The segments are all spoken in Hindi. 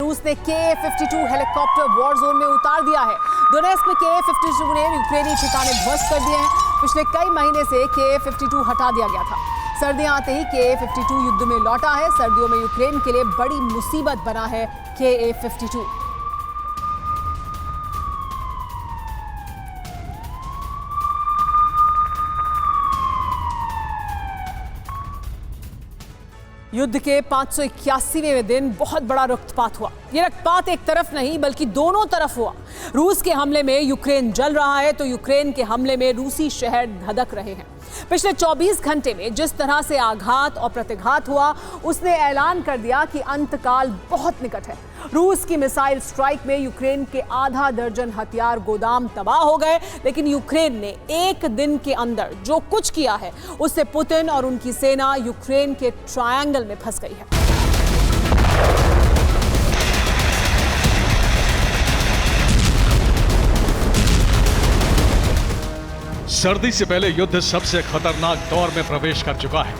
रूस ने Ka-52 हेलीकॉप्टर वॉर जोन में उतार दिया है। डोनेस्क में Ka-52 ने यूक्रेनी ठिकाने ध्वस्त कर दिए हैं। पिछले कई महीने से Ka-52 हटा दिया गया था। सर्दियां आते ही Ka-52 युद्ध में लौटा है। सर्दियों में यूक्रेन के लिए बड़ी मुसीबत बना है Ka-52। युद्ध के 581वें दिन बहुत बड़ा रक्तपात हुआ। ये रक्तपात एक तरफ नहीं बल्कि दोनों तरफ हुआ। रूस के हमले में यूक्रेन जल रहा है तो यूक्रेन के हमले में रूसी शहर धधक रहे हैं। पिछले 24 घंटे में जिस तरह से आघात और प्रतिघात हुआ, उसने ऐलान कर दिया कि अंतकाल बहुत निकट है। रूस की मिसाइल स्ट्राइक में यूक्रेन के आधा दर्जन हथियार गोदाम तबाह हो गए, लेकिन यूक्रेन ने एक दिन के अंदर जो कुछ किया है उससे पुतिन और उनकी सेना यूक्रेन के ट्रायंगल में फंस गई है। सर्दी से पहले युद्ध सबसे खतरनाक दौर में प्रवेश कर चुका है।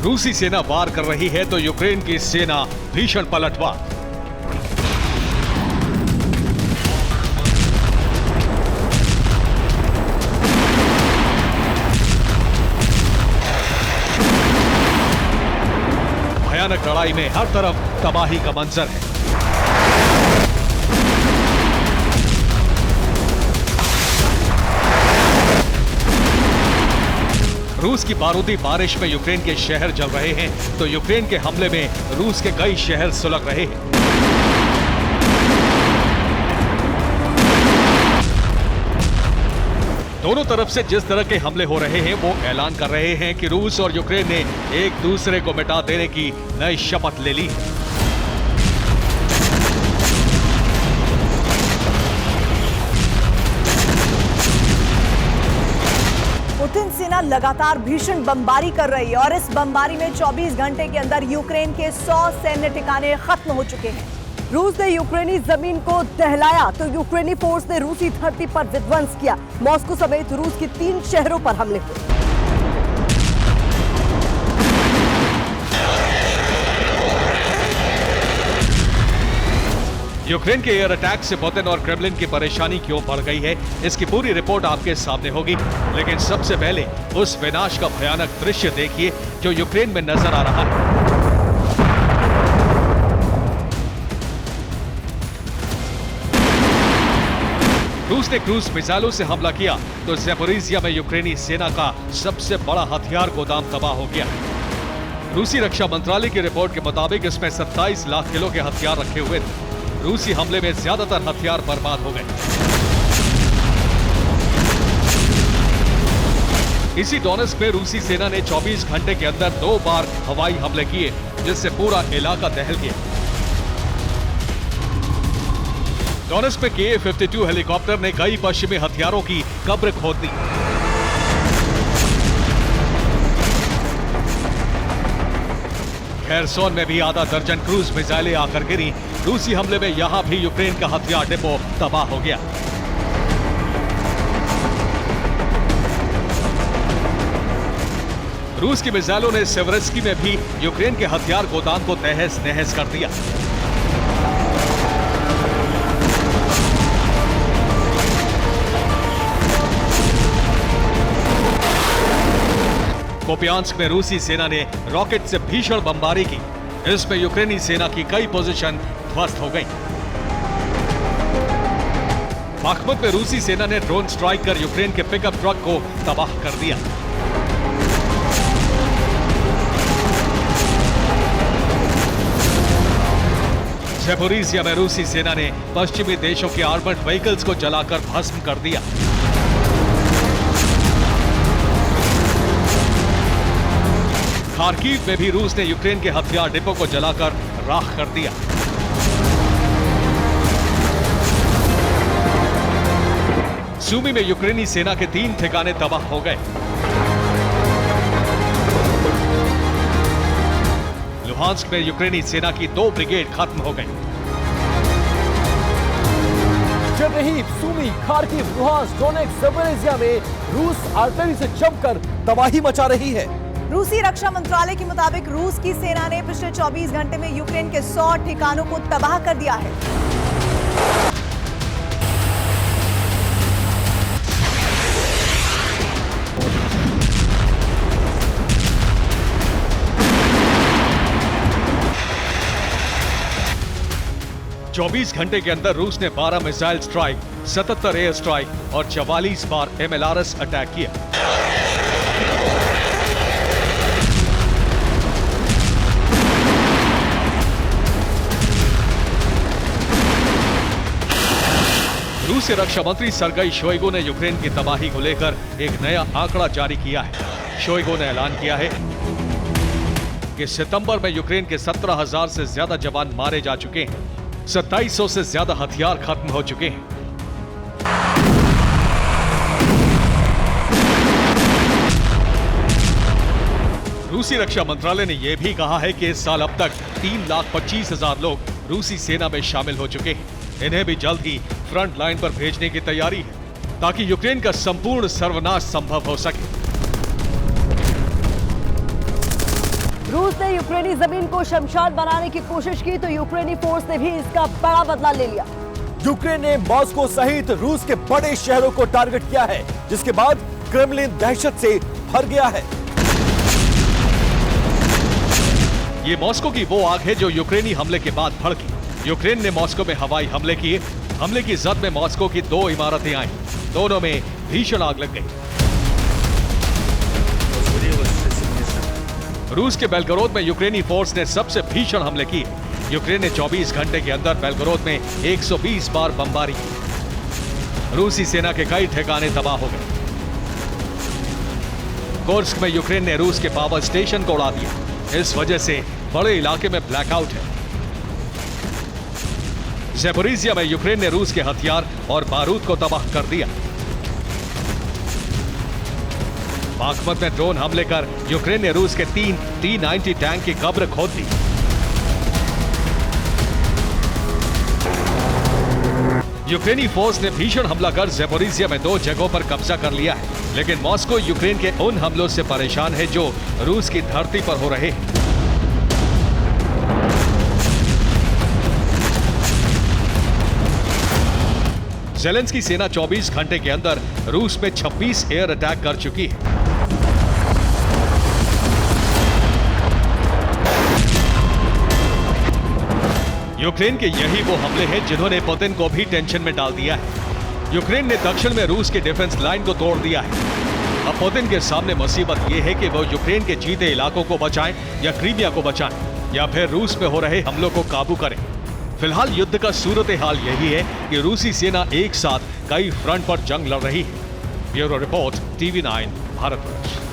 रूसी सेना वार कर रही है तो यूक्रेन की सेना भीषण पलटवार। भयानक लड़ाई में हर तरफ तबाही का मंजर है। रूस की बारूदी बारिश में यूक्रेन के शहर जल रहे हैं तो यूक्रेन के हमले में रूस के कई शहर सुलग रहे हैं। दोनों तरफ से जिस तरह के हमले हो रहे हैं वो ऐलान कर रहे हैं कि रूस और यूक्रेन ने एक दूसरे को मिटा देने की नई शपथ ले ली। पुतिन सेना लगातार भीषण बमबारी कर रही है और इस बमबारी में 24 घंटे के अंदर यूक्रेन के 100 सैन्य ठिकाने खत्म हो चुके हैं। रूस ने यूक्रेनी जमीन को दहलाया तो यूक्रेनी फोर्स ने रूसी धरती पर विध्वंस किया। मॉस्को समेत रूस के 3 शहरों पर हमले हुए। यूक्रेन के एयर अटैक से पुतिन और क्रेमलिन की परेशानी क्यों बढ़ गई है, इसकी पूरी रिपोर्ट आपके सामने होगी। लेकिन सबसे पहले उस विनाश का भयानक दृश्य देखिए जो यूक्रेन में नजर आ रहा है। रूस ने क्रूज मिसाइलों से हमला किया तो ज़ैपोरिज़िया में यूक्रेनी सेना का सबसे बड़ा हथियार गोदाम तबाह हो गया। रूसी रक्षा मंत्रालय की रिपोर्ट के मुताबिक इसमें 27 लाख किलो के हथियार रखे हुए थे। रूसी हमले में ज्यादातर हथियार बर्बाद हो गए। इसी डोनेस्क में रूसी सेना ने 24 घंटे के अंदर 2 बार हवाई हमले किए जिससे पूरा इलाका दहल गया। डोनेस्क में Ka-52 हेलीकॉप्टर ने कई पश्चिमी हथियारों की कब्र खोद दी। खेरसोन में भी आधा दर्जन क्रूज मिसाइलें आकर गिरी। रूसी हमले में यहां भी यूक्रेन का हथियार डिपो तबाह हो गया। रूस की मिसाइलों ने सेवरेस्की में भी यूक्रेन के हथियार गोदाम को तहस नहस कर दिया। कोपियांस्क में रूसी सेना ने रॉकेट से भीषण बमबारी की। इसमें यूक्रेनी सेना की कई पोजीशन ध्वस्त हो गई। बाखमुत में रूसी सेना ने ड्रोन स्ट्राइक कर यूक्रेन के पिकअप ट्रक को तबाह कर दिया। ज़ैपोरिज़िया में रूसी सेना ने पश्चिमी देशों के आर्मर्ड व्हीकल्स को जलाकर भस्म कर दिया। खार्किव में भी रूस ने यूक्रेन के हथियार डिपो को जलाकर राख कर दिया। सूमी में यूक्रेनी सेना के 3 ठिकाने तबाह हो गए। लुहांस्क में यूक्रेनी सेना की 2 ब्रिगेड खत्म हो गई। चेरनिहिव, सूमी, खार्किव, लुहांस्क, डोनेट्स्क, ज़पोरिज़िया में रूस आर्टिलरी से जमकर तबाही मचा रही है। रूसी रक्षा मंत्रालय के मुताबिक रूस की सेना ने पिछले 24 घंटे में यूक्रेन के 100 ठिकानों को तबाह कर दिया है। चौबीस घंटे के अंदर रूस ने 12 मिसाइल स्ट्राइक, 77 एयर स्ट्राइक और 44 बार MLRS अटैक किया। रूसी रक्षा मंत्री सर्गेई शोइगु ने यूक्रेन की तबाही को लेकर एक नया आंकड़ा जारी किया है। शोइगु ने ऐलान किया है कि सितंबर में यूक्रेन के 17,000 से ज्यादा जवान मारे जा चुके हैं, 2700 से ज्यादा हथियार खत्म हो चुके हैं। रूसी रक्षा मंत्रालय ने यह भी कहा है कि इस साल अब तक 3,25,000 लोग रूसी सेना में शामिल हो चुके हैं। इन्हें भी जल्द ही फ्रंट लाइन पर भेजने की तैयारी है ताकि यूक्रेन का संपूर्ण सर्वनाश संभव हो सके। रूस ने यूक्रेनी जमीन को शमशान बनाने की कोशिश की तो यूक्रेनी फोर्स ने भी इसका बड़ा बदला ले लिया। यूक्रेन ने मॉस्को सहित रूस के बड़े शहरों को टारगेट किया है, जिसके बाद क्रेमलिन दहशत से भर गया है। ये मॉस्को की वो आग है जो यूक्रेनी हमले के बाद भड़की। यूक्रेन ने मॉस्को में हवाई हमले किए। हमले की जद में मॉस्को की 2 इमारतें आईं, दोनों में भीषण आग लग गई। रूस के बेलगोरोद में यूक्रेनी फोर्स ने सबसे भीषण हमले किए। यूक्रेन ने 24 घंटे के अंदर बेलगोरोद में 120 बार बमबारी की। रूसी सेना के कई ठिकाने तबाह हो गए। कुर्स्क में यूक्रेन ने रूस के पावर स्टेशन को उड़ा दिया। इस वजह से बड़े इलाके में ब्लैकआउट है। ज़पोरिज़िया में यूक्रेन ने रूस के हथियार और बारूद को तबाह कर दिया। बाखमत में ड्रोन हमले कर यूक्रेन ने रूस के 3 T-90 टैंक की कब्र खोद दी। यूक्रेनी फोर्स ने भीषण हमला कर ज़पोरिज़िया में 2 जगहों पर कब्जा कर लिया है, लेकिन मॉस्को यूक्रेन के उन हमलों से परेशान है जो रूस की धरती पर हो रहे हैं। ज़ेलेंस्की सेना 24 घंटे के अंदर रूस में 26 एयर अटैक कर चुकी है। यूक्रेन के यही वो हमले हैं जिन्होंने पुतिन को भी टेंशन में डाल दिया है। यूक्रेन ने दक्षिण में रूस के डिफेंस लाइन को तोड़ दिया है। अब पुतिन के सामने मुसीबत यह है कि वो यूक्रेन के जीते इलाकों को बचाएं या क्रीमिया को बचाएं या फिर रूस में हो रहे हमलों को काबू करें। फिलहाल युद्ध का सूरत हाल यही है कि रूसी सेना एक साथ कई फ्रंट पर जंग लड़ रही है। Bureau report, TV9 Bharatvarsh.